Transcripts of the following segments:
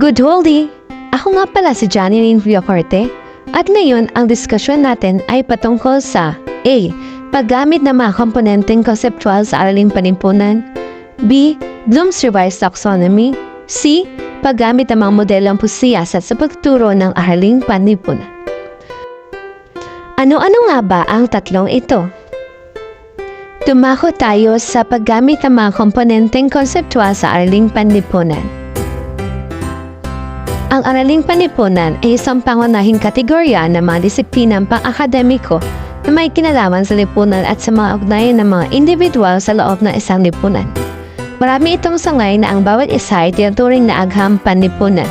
Good Holdy! Ako nga pala si Janine Villacorte at ngayon ang diskusyon natin ay patungkol sa A. Paggamit ng mga komponenteng konseptual sa araling panlipunan. B. Bloom's Revised Taxonomy. C. Paggamit ng mga modelong pusiyasat sa pagtuturo ng araling panlipunan. Ano-ano nga ba ang tatlong ito? Tumako tayo sa paggamit ng mga komponenteng konseptual sa araling panlipunan. Ang araling panlipunan ay isang pangunahing kategorya ng mga disiplinang pang-akademiko na may kinalaman sa lipunan at sa mga ugnayan ng mga individual sa loob ng isang lipunan. Marami itong sangay na ang bawat isa ay tinuturing na agham panlipunan.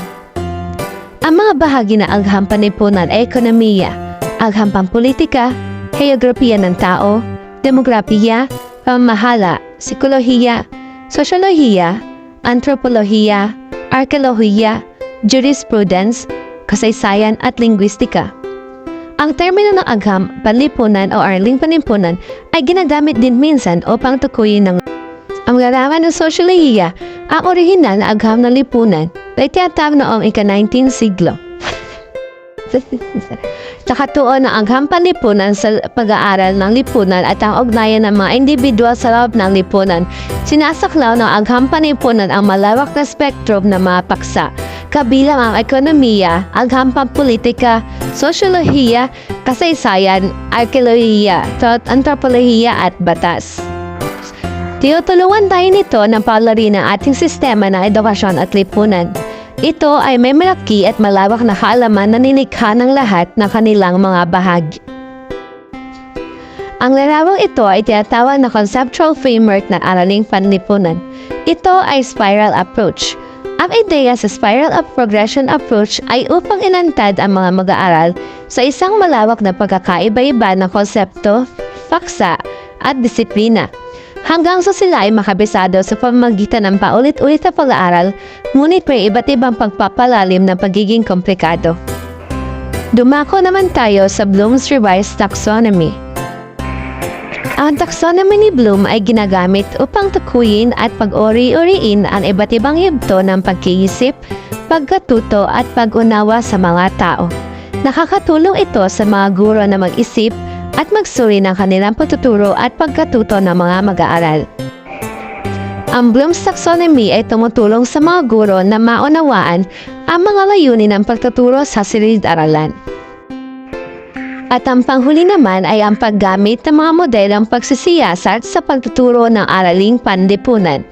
Ang mga bahagi ng agham panlipunan ay ekonomiya, agham pampolitika, heograpiya ng tao, demografiya, pamamahala, psikolohiya, sosyolohiya, antropolohiya, arkeolohiya, jurisprudence, kasaysayan at linguistika. Ang termino ng agham panlipunan o araling panlipunan ay ginagamit din minsan upang tukuyin ng ang larawan ng sosyolohiya, ang orihinal na agham ng lipunan ay tiyatawag noong ika-19 siglo. Nakatuon ang agham panlipunan sa pag-aaral ng lipunan at ang ugnayan ng mga individual sa loob ng lipunan. Sinasaklaw ng agham panlipunan ang malawak na spektrum ng mga paksa, kabilang ang ekonomiya, agham pampolitika, sosyolohiya, kasaysayan, arkeolohiya, antropolohiya at batas. Tinutulungan tayo nito ng paunlarin ng ating sistema ng edukasyon at lipunan. Ito ay may malaki at malawak na kaalaman na nilikha ng lahat ng kanilang mga bahagi. Ang larawang ito ay tinatawag na conceptual framework ng araling panlipunan. Ito ay spiral approach. Ang ideya sa spiral of progression approach ay upang inantad ang mga mag-aaral sa isang malawak na pagkakaiba-iba ng konsepto, paksa, at disiplina. Hanggang sa sila ay makabisado sa pamamagitan ng paulit-ulit na pag-aaral, ngunit may iba't ibang pagpapalalim ng pagiging komplikado. Dumako naman tayo sa Bloom's Revised Taxonomy. Ang taxonomy ni Bloom ay ginagamit upang tukuyin at pag-uri-uriin ang iba't ibang yugto ng pag-iisip, pagkatuto at pag-unawa sa mga tao. Nakakatulong ito sa mga guro na mag-isip at magsuri ng kanilang pagtuturo at pagkatuto ng mga mag-aaral. Ang Bloom's Taxonomy ay tumutulong sa mga guro na maunawaan ang mga layunin ng pagtuturo sa silid-aralan. At ang panghuli naman ay ang paggamit ng mga modelong pagsisiyasat sa pagtuturo ng araling panlipunan.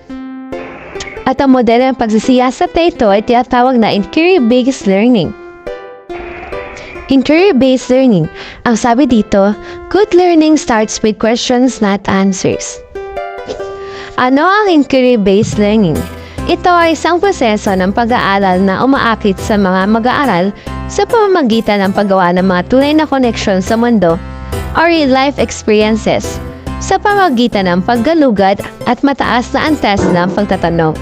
At ang modelong pagsisiyasat na ito ay tinatawag na inquiry-based learning. Inquiry-based learning. Ang sabi dito, good learning starts with questions, not answers. Ano ang inquiry-based learning? Ito ay isang proseso ng pag-aaral na umaakit sa mga mag-aaral sa pamamagitan ng paggawa ng mga tunay na connection sa mundo or real-life experiences sa pamamagitan ng paggalugad at mataas na antas ng pagtatanong.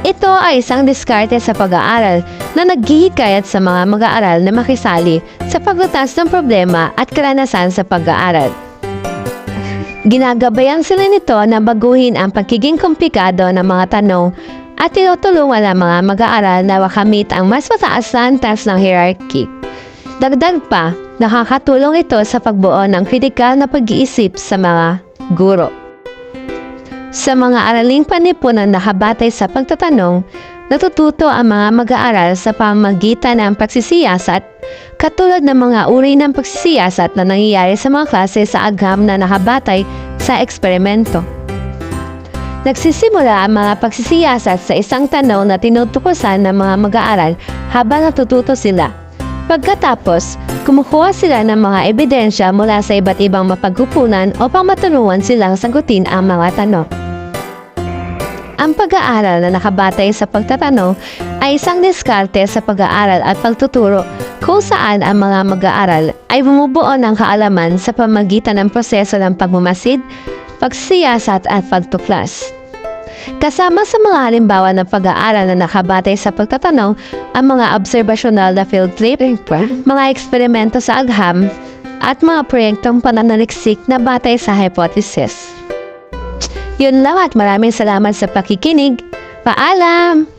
Ito ay isang diskarte sa pag-aaral na naghihikayat sa mga mag-aaral na makisali sa paglutas ng problema at karanasan sa pag-aaral. Ginagabayan sila nito na baguhin ang pagiging komplikado ng mga tanong at tinutulungan ang mga mag-aaral na makamit ang mas mataas na antas ng hierarchy. Dagdag pa, nakakatulong ito sa pagbuo ng kritikal na pag-iisip sa mga guro. Sa mga araling panlipunan na nakabatay sa pagtatanong, natututo ang mga mag-aaral sa pamamagitan ng pagsisiyasat, katulad ng mga uri ng pagsisiyasat na nangyayari sa mga klase sa agham na nakabatay sa eksperimento. Nagsisimula ang mga pagsisiyasat sa isang tanong na tinutukusan ng mga mag-aaral habang natututo sila. Pagkatapos, kumukuha sila ng mga ebidensya mula sa iba't ibang mapagkukunan upang matulungan silang sagutin ang mga tanong. Ang pag-aaral na nakabatay sa pagtatanong ay isang diskarte sa pag-aaral at pagtuturo kung saan ang mga mag-aaral ay bumubuo ng kaalaman sa pamamagitan ng proseso ng pagmamasid, pagsiyasat at pagtuklas. Kasama sa mga halimbawa ng pag-aaral na nakabatay sa pagtatanong ang mga observational na field trip, mga eksperimento sa agham, at mga proyektong pananaliksik na batay sa hypothesis. Yun lang at maraming salamat sa pakikinig. Paalam!